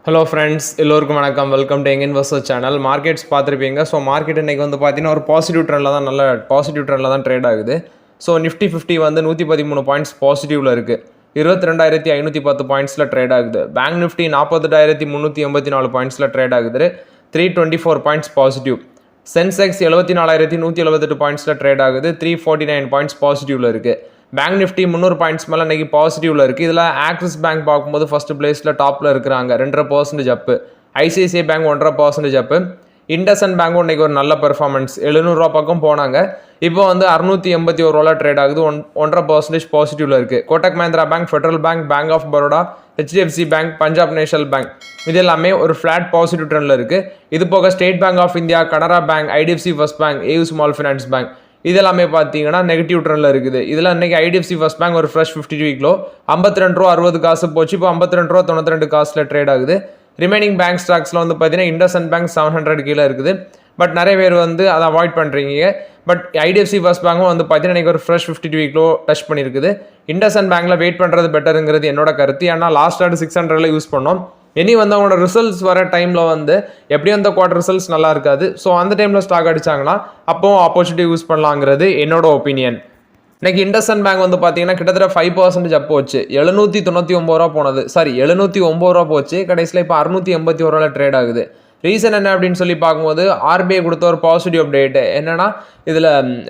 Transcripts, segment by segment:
Hello friends, எல்லோருக்கும் வணக்கம். Welcome to young investor channel. Markets பார்த்துருப்பீங்க. ஸோ மார்க்கெட் இன்றைக்கி வந்து பார்த்தீங்கன்னா ஒரு பாசிட்டிவ் ட்ரெண்டில் தான் ட்ரேட் ஆகுது. ஸோ நிஃப்டி 50 வந்து 113 பாயிண்ட்ஸ் பாசிட்டிவில் இருக்குது. 22,510 பாயிண்ட்ஸில் ட்ரேட் ஆகுது. பேங்க் நிஃப்டி 48,384 பாயிண்ட்ஸில் ட்ரேட் ஆகுது. 324 பாயிண்ட்ஸ் பாசிட்டிவ். சென்செக்ஸ் 74,178 பாயிண்ட்ஸில் ட்ரேட் ஆகுது. 349 பாயிண்ட்ஸ் பாசிட்டிவில் இருக்குது. பேங்க் நிஃப்டி 300 பாயிண்ட்ஸ் மேலே இன்றைக்கி பாசிட்டிவில் இருக்குது. இதில் ஆக்சிஸ் பேங்க் பார்க்கும்போது ஃபஸ்ட்டு பிளேஸில் டாப்பில் இருக்கிறாங்க, 2.5% அப்பு. ஐசிஐசிஐ பேங்க் 1.5% அப்பு. இண்டஸ்இண்ட் பேங்க்கும் இன்றைக்கி ஒரு நல்ல பெர்ஃபார்மன்ஸ், 700 பக்கம் போனாங்க. இப்போ வந்து 681 ட்ரேட் ஆகுது, 1.5% பாசிட்டிவில் இருக்குது. Kotak Mahindra bank, federal bank, bank of Baroda, HDFC bank, Punjab national bank இது எல்லாமே ஒரு ஃப்ளாட் பாசிட்டிவ் ட்ரெண்டில் இருக்குது. இது போக state bank of India, Canara bank, IDFC first bank, AU small finance bank இதெல்லாமே பார்த்தீங்கன்னா நெகட்டிவ் ட்ரெண்டில் இருக்குது. இதில் இன்றைக்கி ஐடிஎஃப்சி ஃபர்ஸ்ட் பேங்க் ஒரு ஃப்ரெஷ் 52 வீக் லோ, 52.60 போச்சு. இப்போ 52.92 ட்ரேட் ஆகுது. ரிமைனிங் பேங்க் ஸ்டாக்ஸில் வந்து பார்த்தீங்கன்னா இண்டஸ்இண்ட் பேங்க் 700 கீழே இருக்குது. பட் நிறைய பேர் வந்து அதை அவாய்ட் பண்ணுறீங்க. பட் ஐடிஎஃப்சி ஃபர்ஸ்ட் பேங்கும் வந்து பார்த்தீங்கன்னா இன்றைக்கி ஒரு ஃப்ரெஷ் 52 வீக் லோ டச் பண்ணியிருக்குது. இண்டஸ்இண்ட் பேங்க்கில் வெயிட் பண்ணுறது பெட்டருங்கிறது என்னோட கருத்து. ஏன்னா லாஸ்ட் ஆர்டர் 600 யூஸ் பண்ணோம். இனி வந்து அவங்களோட ரிசல்ட்ஸ் வர டைமில் வந்து எப்படியும் அந்த குவார்டர் ரிசல்ட்ஸ் நல்லா இருக்காது. ஸோ அந்த டைமில் ஸ்டாக் அடித்தாங்கன்னா அப்போவும் ஆப்பர்ச்சுனிட்டி யூஸ் பண்ணலாங்கிறது என்னோட ஒப்பீனியன். இன்னைக்கு இண்டஸ்இண்ட் பேங்க் வந்து பார்த்தீங்கன்னா கிட்டத்தட்ட 5% அப் போச்சு. 799 போனது, 709 போச்சு. கடைசியில் இப்போ 681 ட்ரேட் ஆகுது. ரீசன் என்ன அப்படின்னு சொல்லி பார்க்கும்போது ஆர்பிஐ கொடுத்த ஒரு பாசிட்டிவ் அப்டேட் என்னன்னா, இதில்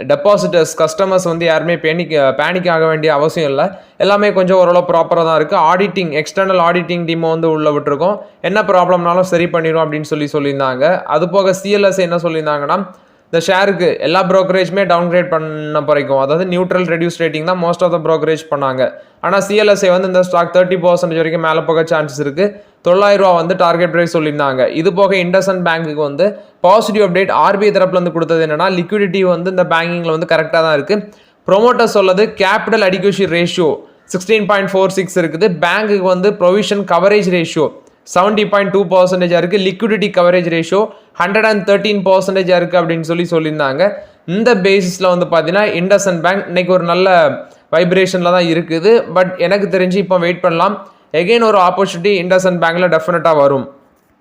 டெபாசிட்டர்ஸ் கஸ்டமர்ஸ் வந்து யாருமே பேனிக் ஆக வேண்டிய அவசியம் இல்லை. எல்லாமே கொஞ்சம் ஓரளவு ப்ராப்பராக தான் இருக்குது. ஆடிட்டிங் எக்ஸ்டர்னல் ஆடிட்டிங் டீமை வந்து உள்ளே விட்டுருக்கோம். என்ன ப்ராப்ளம்னாலும் சரி பண்ணிடும் அப்படின்னு சொல்லியிருந்தாங்க. அது போக சிஎல்எஸ் என்ன சொல்லியிருந்தாங்கன்னா, இந்த ஷேருக்கு எல்லா ப்ரோக்கரேஜுமே டவுன்கிரேட் பண்ண பிறக்கும். அதாவது நியூட்ரல் ரெடியூஸ் ரேட்டிங் தான் மோஸ்ட் ஆஃப் த ப்ரோக்கரேஜ் பண்ணாங்க. ஆனால் சிஎல்எஸ்ஐ வந்து இந்த ஸ்டாக் 30% வரைக்கும் மேலே போக சான்சஸ் இருக்குது. 900 வந்து டார்கெட் ப்ரைஸ் சொல்லியிருந்தாங்க. இது போக இண்டஸ்இண்ட் பேங்க்குக்கு வந்து பாசிட்டிவ் அப்டேட் ஆர்பிஐ தரப்புலேருந்து கொடுத்தது என்னன்னா, லிக்விடிட்டி வந்து இந்த பேங்கிங்கில் வந்து கரெக்டாக தான் இருக்குது. ப்ரொமோட்டர் சொல்லது கேபிட்டல் அடிக்யூஷி ரேஷியோ 16.46 இருக்குது. பேங்க்குக்கு வந்து ப்ரொவிஷன் கவரேஜ் ரேஷியோ 70.2% இருக்குது. லிக்விடிட்டி கவரேஜ் ரேஷியோ 113% இருக்குது அப்படின்னு சொல்லியிருந்தாங்க. இந்த பேசிஸில் வந்து பார்த்தீங்கன்னா இண்டஸ்இண்ட் பேங்க் இன்னைக்கு ஒரு நல்ல வைப்ரேஷனில் தான் இருக்குது. பட் எனக்கு தெரிஞ்சு இப்போ வெயிட் பண்ணலாம். எகெயின் ஒரு ஆப்பர்ச்சுனிட்டி இண்டஸ்இண்ட் பேங்க்கில் டெஃபினட்டாக வரும்.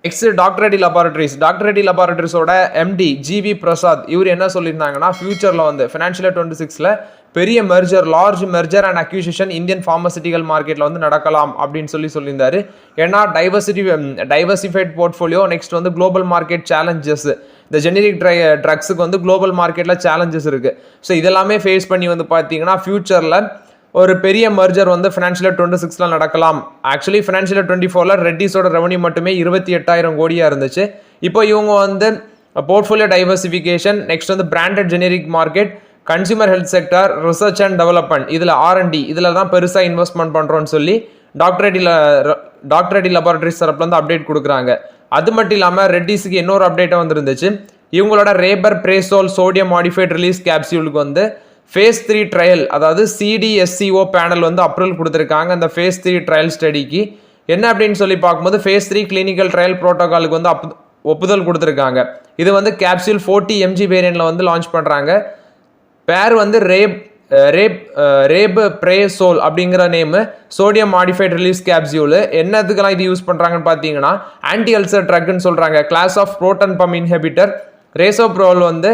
நெக்ஸ்ட் டாக்டர் ரெட்டி லேபாரட்டரிஸோட எம்டி ஜிவி பிரசாத் இவர் என்ன சொல்லியிருந்தாங்கன்னா, ஃபியூச்சரில் வந்து ஃபினான்ஷியல் 26ல் பெரிய large merger and acquisition Indian pharmaceutical மார்க்கெட்டில் வந்து நடக்கலாம் அப்படின்னு சொல்லியிருந்தாரு. ஏன்னா டைவர்சிஃபைட் போர்ட்ஃபோலியோ, நெக்ஸ்ட் வந்து குளோபல் மார்க்கெட் சேலஞ்சஸ், இந்த ஜெனரிக் ட்ரக்ஸுக்கு வந்து குளோபல் மார்க்கெட்டில் சேலஞ்சஸ் இருக்குது. ஸோ இதெல்லாமே ஃபேஸ் பண்ணி வந்து பார்த்தீங்கன்னா ஃபியூச்சரில் ஒரு பெரிய மர்ஜர் வந்து ஃபினான்ஷியல் 26ல நடக்கலாம். ஆக்சுவலி ஃபினான்ஷியல் 24ல் ரெட்டிஸோட ரெவன்யூ மட்டுமே 28,000 கோடியாக இருந்துச்சு. இப்போ இவங்க வந்து போர்ட்ஃபோலியோ டைவர்சிஃபிகேஷன், நெக்ஸ்ட் வந்து branded generic market, consumer health sector, research and development, இதில் R&D இதில் தான் பெருசாக இன்வெஸ்ட்மெண்ட் பண்ணுறோன்னு சொல்லி டாக்டர் ரெட்டி லேபாரட்டரிஸ் தரப்புல வந்து அப்டேட் கொடுக்குறாங்க. அது மட்டும் இல்லாமல் ரெட்டிஸுக்கு இன்னொரு அப்டேட்டாக வந்துருந்துச்சு. இவங்களோட ரேபர் பிரேசோல் சோடியம் மாடிஃபைட் ரிலீஸ் கேப்சியூலுக்கு வந்து ஃபேஸ் 3 ட்ரையல், அதாவது CDSCO பேனல் வந்து அப்ரூவல் கொடுத்துருக்காங்க. அந்த ஃபேஸ் 3 ட்ரையல் ஸ்டடிக்கு என்ன அப்படின்னு சொல்லி பார்க்கும்போது ஃபேஸ் 3 கிளினிக்கல் ட்ரையல் ப்ரோட்டோகாலுக்கு வந்து ஒப்புதல் கொடுத்துருக்காங்க. இது வந்து கேப்சியூல் 40 mg வேரியன்ட்ல வந்து லான்ச் பண்ணுறாங்க. பேர் வந்து ரேப் பிரேசோல் அப்படிங்கிற name, sodium modified release capsule. என்னதுக்கெல்லாம் இது யூஸ் பண்ணுறாங்கன்னு பார்த்தீங்கன்னா, ஆன்டி அல்சர் ட்ரக்னு சொல்கிறாங்க. Class of proton pump inhibitor. ரேசோப்ரோல் வந்து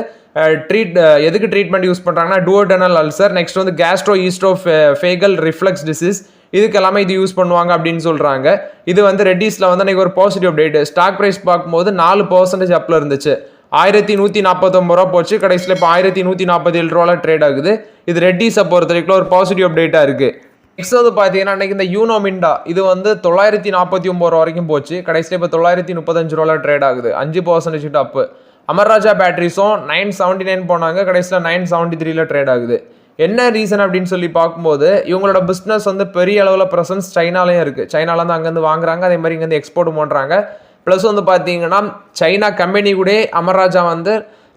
எதுக்கு ட்ரீட்மெண்ட் யூஸ் பண்ணுறாங்கன்னா, டூவோடெனல் அல்சர், நெக்ஸ்ட் வந்து கேஸ்ட்ரோ ஈஸ்ட்ரோஃபேகல் ரிஃப்ளக்ஸ் டிசீஸ், இதுக்கெல்லாமே இது யூஸ் பண்ணுவாங்க அப்படின்னு சொல்கிறாங்க. இது வந்து ரெட்டிஸில் வந்து அன்றைக்கி ஒரு பாசிட்டிவ் அப்டேட். ஸ்டாக் ப்ரைஸ் பார்க்கும்போது 4% அப்பில் இருந்துச்சு. 1149 போச்சு. கடைசியில் இப்போ 1147 ட்ரேட் ஆகுது. இது ரெட்டிஸை பொறுத்த வரைக்கும் ஒரு பாசிட்டிவ் அப்டேட்டாக இருக்குது. நெக்ஸ்ட் வந்து பார்த்தீங்கன்னா இன்றைக்கி இந்த யூனோ மிண்டா இது வந்து 949 வரைக்கும் போச்சு. கடைசியில் இப்போ 935 ட்ரேட் ஆகுது, 5% அப்பு. அமர்ராஜா பேட்டரிஸும் 979 போனாங்க. கடைசியில் 973 ட்ரேட் ஆகுது. என்ன ரீசன் அப்படின்னு சொல்லி பார்க்கும்போது இவங்களோட பிஸ்னஸ் வந்து பெரிய அளவில் ப்ரெசன்ஸ் சைனாலையும் இருக்குது. சைனாலேருந்து அங்கேருந்து வாங்குறாங்க, அதே மாதிரி இங்கேருந்து எக்ஸ்போர்ட் பண்ணுறாங்க. ப்ளஸ் வந்து பார்த்தீங்கன்னா சைனா கம்பெனி கூட அமர்ராஜா வந்து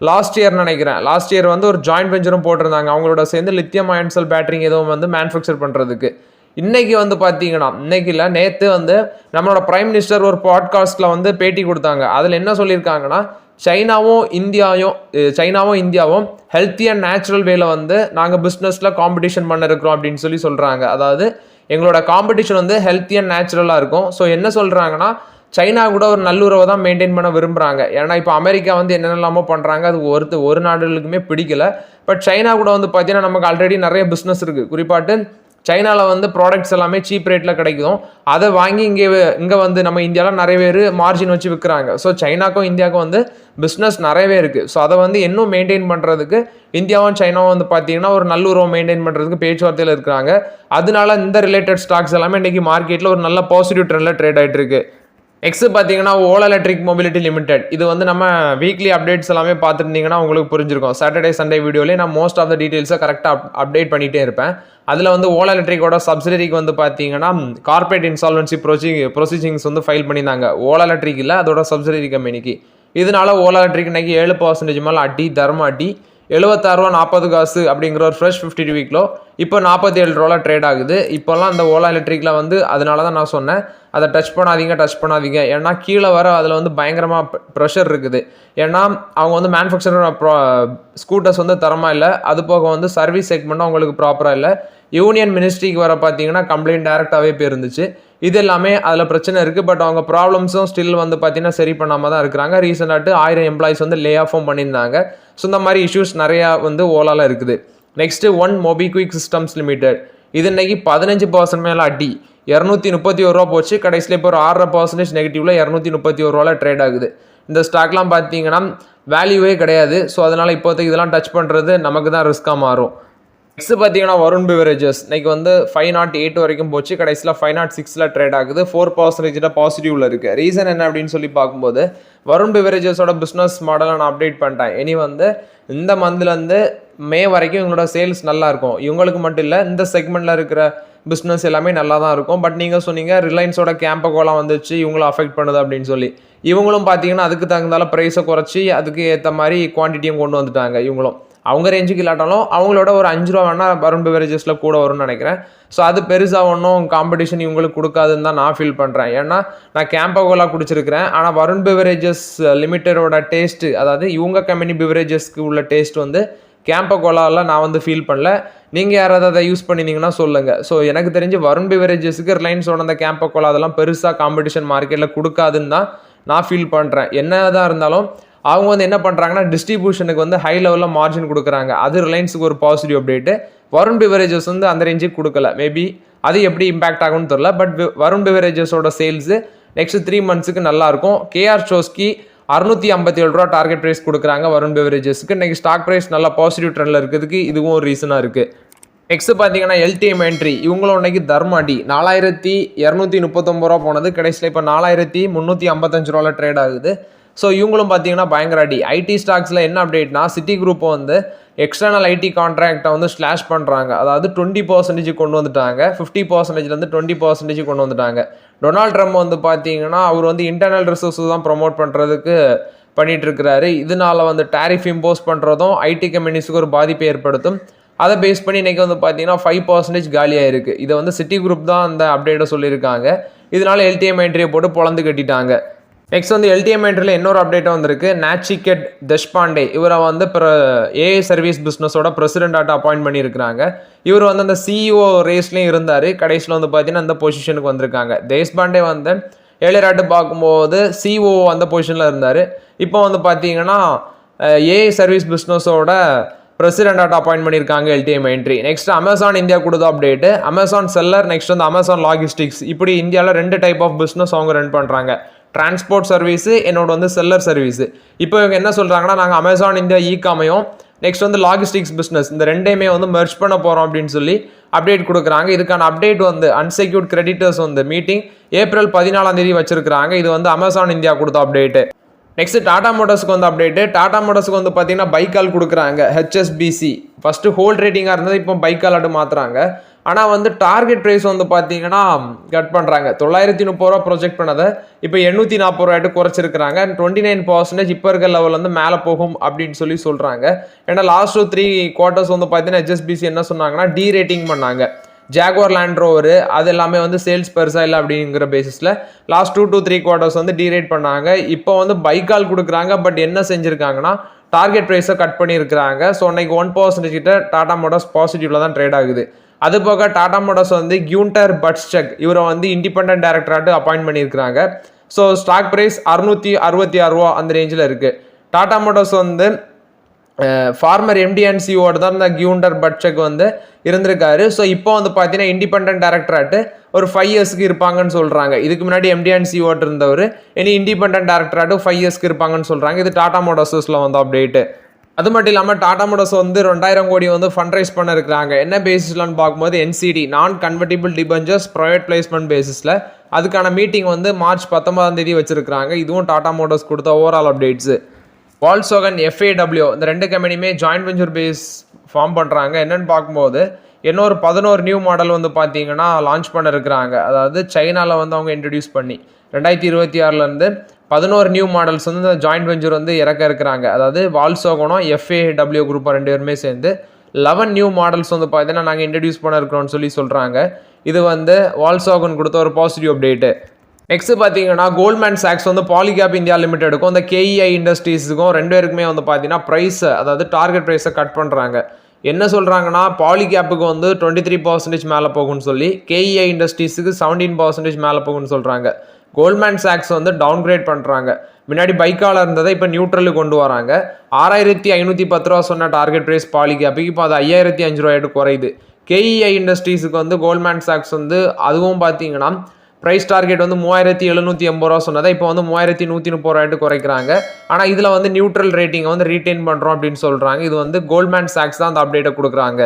லாஸ்ட் இயர் வந்து ஒரு ஜாயிண்ட் வெஞ்சரும் போட்டிருந்தாங்க அவங்களோட சேர்ந்து லித்தியம் அயன் செல் பேட்டரிங் எதுவும் வந்து மேனுஃபேக்சர் பண்ணுறதுக்கு. இன்னைக்கு வந்து பார்த்தீங்கன்னா இன்னைக்கு இல்லை நேற்று வந்து நம்மளோட பிரைம் மினிஸ்டர் ஒரு பாட்காஸ்ட்டில் வந்து பேட்டி கொடுத்தாங்க. அதில் என்ன சொல்லியிருக்காங்கன்னா, சைனாவும் இந்தியாவும் ஹெல்த்தி அண்ட் நேச்சுரல் வேல வந்து நாங்கள் பிஸ்னஸில் காம்படிஷன் பண்ண இருக்கிறோம் அப்படின்னு சொல்கிறாங்க. அதாவது எங்களோட காம்படிஷன் வந்து ஹெல்த்தி அண்ட் நேச்சுரலாக இருக்கும். ஸோ என்ன சொல்கிறாங்கன்னா, சைனா கூட ஒரு நல்லுறவை தான் மெயின்டைன் பண்ண விரும்புகிறாங்க. ஏன்னா இப்போ அமெரிக்கா வந்து என்னென்னலாமோ பண்ணுறாங்க, அது ஒரு நாடுகளுக்குமே பிடிக்கல. பட் சைனா கூட வந்து பார்த்தீங்கன்னா நமக்கு ஆல்ரெடி நிறைய பிஸ்னஸ் இருக்குது. குறிப்பாட்டு சைனாவில் வந்து ப்ராடக்ட்ஸ் எல்லாமே சீப் ரேட்டில் கிடைக்கும். அதை வாங்கி இங்கே வந்து நம்ம இந்தியாவில் நிறைய பேர் மார்ஜின் வச்சு விற்கிறாங்க. ஸோ சைனாக்கும் இந்தியாவுக்கும் வந்து பிஸ்னஸ் நிறையவே இருக்குது. ஸோ அதை வந்து இன்னும் மெயின்டைன் பண்ணுறதுக்கு இந்தியாவும் சைனாவும் வந்து பார்த்தீங்கன்னா ஒரு நல்லுறவை மெயின்டைன் பண்ணுறதுக்கு பேச்சுவார்த்தையில் இருக்கிறாங்க. அதனால இந்த ரிலேட்டட் ஸ்டாக்ஸ் எல்லாமே இன்றைக்கி மார்க்கெட்டில் ஒரு நல்ல பாசிட்டிவ் ட்ரெண்டில் ட்ரேட் ஆகிட்டு இருக்கு. நெக்ஸ்ட் பார்த்தீங்கன்னா ஓலா எலக்ட்ரிக் மொபிலிட்டி லிமிடெட். இது வந்து நம்ம வீக்லி அப்டேட்ஸ் எல்லாமே பார்த்துருந்தீங்கன்னா உங்களுக்கு புரிஞ்சிருக்கும். சாட்டர்டே சண்டே வீடியோலேயே நான் மோஸ்ட் ஆஃப் த டீட்டெயில்ஸை கரெக்டாக அப்டேட் பண்ணிகிட்டே இருப்பேன். அதில் வந்து ஓலா எலக்ட்ரிக்கோட சப்சிடரிக்கு வந்து பார்த்தீங்கன்னா கார்பரேட் இன்சால்வன்சி ப்ரொசீஜிங்ஸ் வந்து ஃபைல் பண்ணியிருந்தாங்க. ஓலா எலக்ட்ரிக் இல்லை, அதோட சப்சிடரி கம்பெனிக்கு. இதனால ஓலா எலக்ட்ரிக் இன்னைக்கு 7% மேலே தர்ம அடி 76.40 அப்படிங்கிற ஒரு ஃப்ரெஷ் 52 வீக்லோ இப்போ 47 ட்ரேட் ஆகுது. இப்போல்லாம் அந்த ஓலா எலக்ட்ரிக்கில் வந்து அதனால தான் நான் சொன்னேன் அதை டச் பண்ணாதீங்க. ஏன்னா கீழே வர அதில் வந்து பயங்கரமாக ப்ரெஷர் இருக்குது. ஏன்னா அவங்க வந்து மேனுஃபேக்சரர் ஸ்கூட்டர்ஸ் வந்து தரமாக இல்லை, அது போக வந்து சர்வீஸ் செக்மெண்ட்டும் அவங்களுக்கு ப்ராப்பராக இல்லை. யூனியன் மினிஸ்ட்ரிக்கு வர பார்த்தீங்கன்னா கம்ப்ளைண்ட் டேரெக்டாகவே போயிருந்துச்சு. இது எல்லாமே அதில் பிரச்சனை இருக்குது. பட் அவங்க ப்ராப்ளம்ஸும் ஸ்டில் வந்து பார்த்தீங்கன்னா சரி பண்ணாமல் தான் இருக்கிறாங்க. ரீசெண்டாட்டு 1000 எம்ப்ளாயிஸ் வந்து லே ஆஃபும் பண்ணியிருந்தாங்க. ஸோ இந்த மாதிரி இஷ்யூஸ் நிறையா வந்து ஓலாவில் இருக்குது. Next one MobiKwik systems limited. இது இன்னைக்கு 15% மேலே அடி 231 ரூபா போச்சு. கடைசியில் இப்போ ஒரு 6% நெகட்டிவ்ல 231 ட்ரேட் ஆகுது. இந்த ஸ்டாக்லாம் பார்த்தீங்கன்னா வேல்யூவே கிடையாது. ஸோ அதனால் இப்போதைக்கு இதெல்லாம் டச் பண்ணுறது நமக்கு தான் ரிஸ்க்காக மாறும். நெக்ஸ்ட் பார்த்தீங்கன்னா வருண் பிவரேஜஸ் இன்னைக்கு வந்து 508 வரைக்கும் போச்சு. கடைசியில் 506 ட்ரேட் ஆகுது. 4% பாசிட்டிவ்ல இருக்குது. ரீசன் என்ன அப்படின்னு சொல்லி பார்க்கும்போது வருண் பிவரேஜஸோட பிஸ்னஸ் மாடலை நான் அப்டேட் பண்ணிட்டேன். இனி வந்து இந்த மந்த்லேருந்து மே வரைக்கும் இவங்களோட சேல்ஸ் நல்லா இருக்கும். இவங்களுக்கு மட்டும் இல்லை, இந்த செக்மெண்ட்டில் இருக்கிற பிஸ்னஸ் எல்லாமே நல்லா தான் இருக்கும். பட் நீங்கள் சொன்னீங்க ரிலையன்ஸோட கேம்பகோலாம் வந்துச்சு, இவங்களும் அஃபெக்ட் பண்ணுது அப்படின்னு சொல்லி. இவங்களும் பார்த்தீங்கன்னா அதுக்கு தகுந்தால ப்ரைஸை குறைச்சி அதுக்கு ஏற்ற மாதிரி குவான்டிட்டியும் கொண்டு வந்துட்டாங்க. இவங்களும் அவங்க ரேஞ்சுக்கு இல்லாட்டாலும் அவங்களோட ஒரு 5 ரூபா வேணால் வருண் பிவரேஜஸில் கூட வரும்னு நினைக்கிறேன். ஸோ அது பெருசாக ஒன்றும் காம்படிஷன் இவங்களுக்கு கொடுக்காதுன்னு தான் நான் ஃபீல் பண்ணுறேன். ஏன்னா நான் கேம்பகோலா குடிச்சிருக்கிறேன். ஆனால் வருண் பிவரேஜஸ் லிமிட்டடோட டேஸ்ட்டு, அதாவது இவங்க கம்பெனி பிவரேஜஸ்க்கு உள்ள டேஸ்ட் வந்து கேம்பகோலாவில் நான் வந்து ஃபீல் பண்ணல. நீங்கள் யாராவது அதை யூஸ் பண்ணினீங்கன்னா சொல்லுங்கள். ஸோ எனக்கு தெரிஞ்சு வருண் பிவரேஜஸுக்கு ரிலையன்ஸோட அந்த கேம்பகோலா அதெல்லாம் பெருசாக காம்படிஷன் மார்க்கெட்டில் கொடுக்காதுன்னு தான் நான் ஃபீல் பண்ணுறேன். என்னதான் இருந்தாலும் அவங்க வந்து என்ன பண்ணுறாங்கன்னா டிஸ்ட்ரிபியூஷனுக்கு வந்து ஹை லெவலில் மார்ஜின் கொடுக்குறாங்க. அது ரிலையன்ஸுக்கு ஒரு பாசிட்டிவ் அப்டேட்டு. வருண் பிவரேஜஸ் வந்து அந்த ரேஞ்சுக்கு கொடுக்கல. மேபி அது எப்படி இம்பாக்ட் ஆகும்னு தெரியல. பட் வருண் பிவரேஜஸோட சேல்ஸு நெக்ஸ்ட் 3 மந்த்ஸுக்கு நல்லாயிருக்கும். கேஆர் சோஸ்கி 657 ரூபா டார்கெட் ப்ரைஸ் கொடுக்குறாங்க வருண் பிவரேஜஸ்க்கு. இன்றைக்கி ஸ்டாக் ப்ரைஸ் நல்லா பாசிட்டிவ் ட்ரெண்டில் இருக்கிறதுக்கு இதுவும் ஒரு ரீசனாக இருக்குது. நெக்ஸ்ட் பார்த்தீங்கன்னா எல்டிஎம் என்ட்ரி. இவங்களும் இன்னைக்கு தர்ம அடி 4239 ரூபா போனது. கடைசியில் இப்போ 4355 ரூபாவில் ட்ரேட் ஆகுது. ஸோ இவங்களும் பார்த்தீங்கன்னா பயங்கர அடி. ஐடி ஸ்டாக்ஸில் என்ன அப்டேட்னா சிட்டி குரூப்பை வந்து எக்ஸ்டர்னல் ஐடி கான்ட்ராக்டை வந்து ஸ்லாஷ் பண்ணுறாங்க. அதாவது 20% கொண்டு வந்துட்டாங்க. 50%லேருந்து 20% கொண்டு வந்துட்டாங்க. டொனால்ட் ட்ரம்ப் வந்து பார்த்தீங்கன்னா அவர் வந்து இன்டர்னல் ரிசோர்ஸஸ் தான் ப்ரொமோட் பண்ணுறதுக்கு பண்ணிட்டு இருக்கிறாரு. இதனால வந்து டேரிஃப் இம்போஸ் பண்ணுறதும் ஐடி கம்பெனிஸுக்கு ஒரு பாதிப்பை ஏற்படுத்தும். அதை பேஸ் பண்ணி இன்றைக்கி வந்து பார்த்தீங்கன்னா 5% காலியாக இருக்குது. இதை வந்து சிட்டி குரூப் தான் அந்த அப்டேட்டை சொல்லியிருக்காங்க. இதனால எல்டிஎம் என்ட்ரியை போட்டு பொழந்து கட்டிட்டாங்க. நெக்ஸ்ட் வந்து எல்டிஎம் என்ட்ரியில் இன்னொரு அப்டேட்டாக வந்திருக்கு. நாச்சிகேட் தேஷ்பாண்டே இவரை வந்து ஏஐ சர்வீஸ் பிஸ்னஸோட பிரசிடென்ட்டாக அப்பாயிண்ட் பண்ணியிருக்கிறாங்க. இவர் வந்து அந்த சிஇஓ ரேஸ்லேயும் இருந்தார். கடைசியில் வந்து பார்த்தீங்கன்னா அந்த பொசிஷனுக்கு வந்திருக்காங்க. தேஷ்பாண்டே வந்து ஏழைராட்டு பார்க்கும்போது சிஓ அந்த பொசிஷனில் இருந்தார். இப்போ வந்து பார்த்தீங்கன்னா ஏஐ சர்வீஸ் பிஸ்னஸோட பிரசிடென்ட்டாக அப்பாயிண்ட் பண்ணியிருக்காங்க LTM entry. Next Amazon India கொடுத்த அப்டேட்டு. அமேசான் செல்லர், நெக்ஸ்ட் வந்து அமேசான் லாஜிஸ்டிக்ஸ். இப்படி இந்தியாவில் 2 டைப் ஆஃப் பிஸ்னஸ் அவங்க ரன் பண்ணுறாங்க. டிரான்ஸ்போர்ட் சர்வீஸு, என்னோட வந்து செல்லர் சர்வீஸு. இப்போ இவங்க என்ன சொல்கிறாங்கன்னா நாங்கள் அமேசான் இந்தியா இகாமையும் நெக்ஸ்ட் வந்து லாஜிஸ்டிக்ஸ் பிஸ்னஸ் இந்த 2மே வந்து மெர்ஜ் பண்ண போகிறோம் அப்படின்னு சொல்லி அப்டேட் கொடுக்குறாங்க. இதுக்கான அப்டேட் வந்து அன்செக்யூர்ட் கிரெடிட்டர்ஸ் வந்து மீட்டிங் ஏப்ரல் 14 வச்சிருக்கிறாங்க. இது வந்து அமேசான் இந்தியா கொடுத்த அப்டேட்டு. நெக்ஸ்ட் டாடா மோட்டர்ஸ்க்கு வந்து அப்டேட்டு. டாடா மோட்டர்ஸ்க்கு வந்து பார்த்தீங்கன்னா பைக்கால் கொடுக்குறாங்க. ஹெச்எஸ்பிசி ஃபஸ்ட்டு ஹோல்ட் ரேட்டிங்காக இருந்தது, இப்போ பைக்காலாட்டு மாற்றுறாங்க. ஆனால் வந்து டார்கெட் ப்ரைஸ் வந்து பார்த்தீங்கன்னா கட் பண்ணுறாங்க. 930 ரூபா ப்ரொஜெக்ட் பண்ணதை இப்போ 840 ரூபாய்ட்டு குறைச்சிருக்கிறாங்க. 29% இப்போ இருக்க லெவல் வந்து மேலே போகும் அப்படின்னு சொல்லி சொல்கிறாங்க. ஏன்னா லாஸ்ட் 3 குவார்ட்டர்ஸ் வந்து பார்த்தீங்கன்னா ஹெச்எஸ்பிசி என்ன சொன்னாங்கன்னா டி ரேட்டிங் பண்ணாங்க. ஜாகுவார் லேண்ட் ரோவர் அது எல்லாமே வந்து சேல்ஸ் பெருசாக இல்லை அப்படிங்கிற பேசிஸில் லாஸ்ட் 2 to 3 குவார்ட்டர்ஸ் வந்து டீரேட் பண்ணாங்க. இப்போ வந்து பைக்கால் கொடுக்குறாங்க. பட் என்ன செஞ்சுருக்காங்கன்னா டார்கெட் ப்ரைஸை கட் பண்ணியிருக்கிறாங்க. ஸோ இன்னைக்கு 1% கிட்ட டாடா மோட்டார்ஸ் பாசிட்டிவ்ல தான் ட்ரேட் ஆகுது. அது போக டாடா மோட்டார்ஸ் வந்து கியூண்டர் பட்ஸ்செக் இவரை வந்து இண்டிபெண்டன்ட் டைரக்டராட்டு அப்பாயிண்ட் பண்ணியிருக்கிறாங்க. ஸோ ஸ்டாக் ப்ரைஸ் 666 ரூபா அந்த ரேஞ்சில் இருக்குது. டாடா மோட்டார்ஸ் வந்து ஃபார்மர் எம்டி அண்ட் சிஓட தான் இந்த கியூண்டர் பட்சக் வந்து இருந்திருக்காரு. ஸோ இப்போ வந்து பார்த்தீங்கன்னா இண்டிபெண்டன்ட் டைரக்டராட்டு ஒரு 5 இயர்ஸ்க்கு இருப்பாங்கன்னு சொல்கிறாங்க. இதுக்கு முன்னாடி எம்டி அண்ட் சிஓட் இருந்தவர் இனி இண்டிபெண்டன்ட் டைரக்டராட்டு 5 இயர்ஸ்க்கு இருப்பாங்கன்னு சொல்கிறாங்க. இது டாடா மோட்டார்ஸில் வந்து அப்டேட்டு. அது மட்டும் இல்லாமல் டாடா மோட்டார்ஸ் வந்து 2000 கோடி வந்து ஃபண்ட் ரைஸ் பண்ண இருக்கிறாங்க. என்ன பேசிஸ்லான்னு பார்க்கும்போது என்சிடி நான் கன்வெர்டிபிள் டிபெஞ்சர்ஸ் ப்ரைவேட் பிளேஸ்மெண்ட் பேசிஸில் அதுக்கான மீட்டிங் வந்து மார்ச் 19 வச்சிருக்காங்க. இதுவும் டாடா மோட்டார்ஸ் கொடுத்த ஓவரால் அப்டேட்ஸு. வால்ஸ்வாகன் FAW இந்த 2 கம்பெனியுமே ஜாயின்ட் வெஞ்சர் பேஸ் ஃபார்ம் பண்ணுறாங்க. என்னென்னு பார்க்கும்போது இன்னொரு 11 நியூ மாடல் வந்து பார்த்தீங்கன்னா லான்ச் பண்ண இருக்கிறாங்க. அதாவது சைனாவில் வந்து அவங்க இன்ட்ரடியூஸ் பண்ணி 2026 11 நியூ மாடல்ஸ் வந்து இந்த ஜாயின்ட் வெஞ்சர் வந்து இறக்க இருக்கிறாங்க. அதாவது வால்ஸ்வாகனும் FAW குரூப்பாக 2 பேருமே சேர்ந்து 11 நியூ மாடல்ஸ் வந்து பார்த்தீங்கன்னா நாங்கள் இன்ட்ரடியூஸ் பண்ண இருக்கிறோம்னு சொல்கிறாங்க. இது வந்து வால்ஸ்வாகன் கொடுத்த ஒரு பாசிட்டிவ் அப்டேட்டு. நெக்ஸ்ட் பார்த்தீங்கன்னா கோல்ட்மேன் சாக்ஸ் வந்து பாலிகேப் இந்தியா லிமிடெடுக்கும் இந்த KEI இண்டஸ்ட்ரீஸுக்கும் 2 பேருக்குமே வந்து பார்த்தீங்கன்னா ப்ரைஸை அதாவது டார்கெட் ப்ரைஸை கட் பண்ணுறாங்க. என்ன சொல்கிறாங்கன்னா பாலிகேப்புக்கு வந்து 23% மேலே போகும்னு சொல்லி KEI இண்டஸ்ட்ரீஸுக்கு 17% மேலே போகும்னு சொல்கிறாங்க. கோல்ட்மேன் சாக்ஸ் வந்து டவுன் கிரேட் பண்ணுறாங்க. முன்னாடி பைக்கால இருந்ததை இப்போ நியூட்ரலுக்கு கொண்டு வராங்க. 6510 ரூபா சொன்ன டார்கெட் ப்ரைஸ் பாலிகேப்புக்கு இப்போ அது 5005 ரூபாய்ட்டு குறையுது. KEI இண்டஸ்ட்ரீஸுக்கு வந்து கோல்ட்மேன் சாக்ஸ் வந்து அதுவும் பார்த்தீங்கன்னா ப்ரைஸ் டார்கெட் வந்து 3780 ரூபா சொன்னதை இப்போ வந்து 3130 ரூபாய்ட்டு குறைக்கிறாங்க. ஆனால் இதில் வந்து நியூட்ரல் ரேட்டிங்கை வந்து ரீட்டைன் பண்ணுறோம் அப்படின்னு சொல்கிறாங்க. இது வந்து கோல்ட்மேன் சாக்ஸ் தான் அந்த அப்டேட்டை கொடுக்குறாங்க.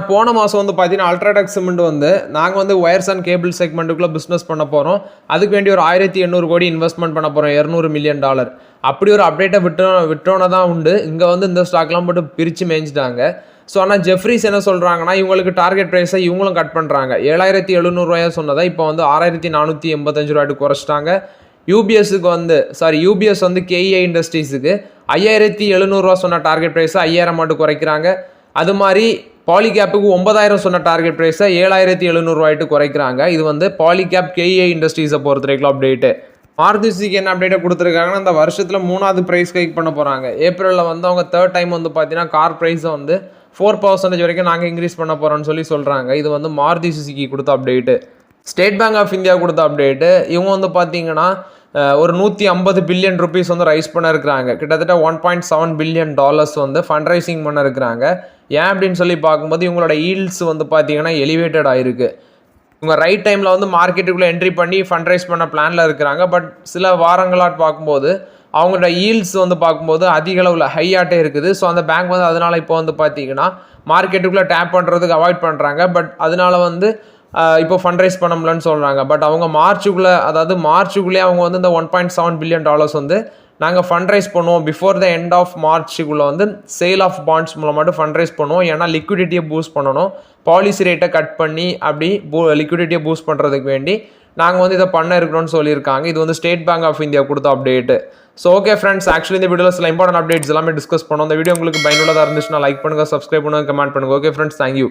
போன மாதம் வந்து பார்த்தீங்கன்னா அல்ட்ராடெக் சிமெண்ட் வந்து நாங்கள் வந்து ஒயர்ஸ் அண்ட் கேபிள் செக்மெண்ட்டுக்குள்ளே பிஸ்னஸ் பண்ண போகிறோம். அதுக்கு வேண்டி ஒரு 1800 கோடி இன்வெஸ்ட்மெண்ட் பண்ண போகிறோம், $200 மில்லியன். அப்படி ஒரு அப்டேட்டை விட்டோன்னு தான் உண்டு. இங்கே வந்து இந்த ஸ்டாக்லாம் போட்டு பிரித்து மேய்ஞ்சிட்டாங்க. ஸோ ஆனால் ஜெஃப்ரிஸ் என்ன சொல்கிறாங்கன்னா இவங்களுக்கு டார்கெட் ப்ரைஸை இவங்களும் கட் பண்ணுறாங்க. 7700 ரூபாயா சொன்னதை இப்போ வந்து 6485 ரூபாய்ட்டு குறைச்சிட்டாங்க. யூபிஎஸ் வந்து KEI இண்டஸ்ட்ரீஸுக்கு 5700 ரூபா சொன்ன டார்கெட் ப்ரைஸை 5000 மட்டும் குறைக்கிறாங்க. அது மாதிரி பாலிகேப்புக்கு 9000 சொன்ன டார்கெட் ப்ரைஸை 7700 ரூபாய்ட்டு குறைக்கிறாங்க. இது வந்து பாலிகேப் KEI இண்டஸ்ட்ரீஸை பொறுத்த வரைக்கும் அப்டேட்டு. மாருதி சுசுகி என்ன அப்டேட்டை கொடுத்துருக்காங்கன்னா இந்த வருஷத்தில் 3வது ப்ரைஸ் ஹைக் பண்ண போகிறாங்க. ஏப்ரலில் வந்து அவங்க 3rd டைம் வந்து பார்த்தீங்கன்னா கார் ப்ரைஸை வந்து 4% வரைக்கும் நாங்கள் இன்க்ரீஸ் பண்ண போகிறோம்னு சொல்கிறாங்க. இது வந்து மாருதி சுசுகி கொடுத்த update. State bank of India கொடுத்த அப்டேட்டு. இவங்க வந்து பார்த்தீங்கன்னா ஒரு 150 பில்லியன் ருபீஸ் வந்து ரைஸ் பண்ண இருக்கிறாங்க. கிட்டத்தட்ட $1.7 பில்லியன் வந்து ஃபண்ட் ரைசிங் பண்ண இருக்கிறாங்க. ஏன் அப்படின்னு சொல்லி பார்க்கும்போது இவங்களோட ஈல்ட்ஸ் வந்து பார்த்தீங்கன்னா எலிவேட்டட் ஆகிருக்கு. இவங்க ரைட் டைமில் வந்து மார்க்கெட்டுக்குள்ளே என்ட்ரி பண்ணி ஃபண்ட் ரைஸ் பண்ண பிளானில் இருக்கிறாங்க. பட் சில வாரங்களாக பார்க்கும்போது அவங்களோட ஈல்ட்ஸ் வந்து பார்க்கும்போது அதிக அளவில் ஹையாட்டே இருக்குது. ஸோ அந்த பேங்க் வந்து அதனால் இப்போ வந்து பார்த்தீங்கன்னா மார்க்கெட்டுக்குள்ளே டேப் பண்ணுறதுக்கு அவாய்ட் பண்ணுறாங்க. பட் அதனால வந்து இப்போ ஃபண்ட் ரைஸ் பண்ண முடியலன்னு சொல்கிறாங்க. பட் அவங்க மார்ச்சுக்குள்ளே அவங்க வந்து இந்த $1.7 பில்லியன் வந்து நாங்கள் ஃபண்ட் ரைஸ் பண்ணுவோம் பிஃபோர் த எண்ட் ஆஃப் மார்ச்சுக்குள்ளே வந்து சேல் ஆஃப் பாண்ட்ஸ் மூலமாட்டு ஃபண்ட் ரைஸ் பண்ணுவோம். ஏன்னா லிக்விடிட்டியை பூஸ்ட் பண்ணணும், பாலிசி ரேட்டை கட் பண்ணி அப்படி லிக்விடிட்டியை பூஸ்ட் பண்ணுறதுக்கு வேண்டி நாங்கள் வந்து இதை பண்ண இருக்கிறோம்னு சொல்லியிருக்காங்க. இது வந்து ஸ்டேட் பேங்க் ஆஃப் இந்தியா கொடுத்த update. So okay friends, actually இந்த வீடியோவில் சில இம்பார்ட்டன்ட் அப்டேட்ஸ் எல்லாமே டிஸ்கஸ் பண்ணோம். இந்த வீடியோ உங்களுக்கு பயனுள்ளதாக இருந்துச்சுன்னா லைக் பண்ணுங்கள், சப்ஸ்கிரைப் பண்ணுங்கள், கமெண்ட் பண்ணுங்கள். Okay friends, thank you.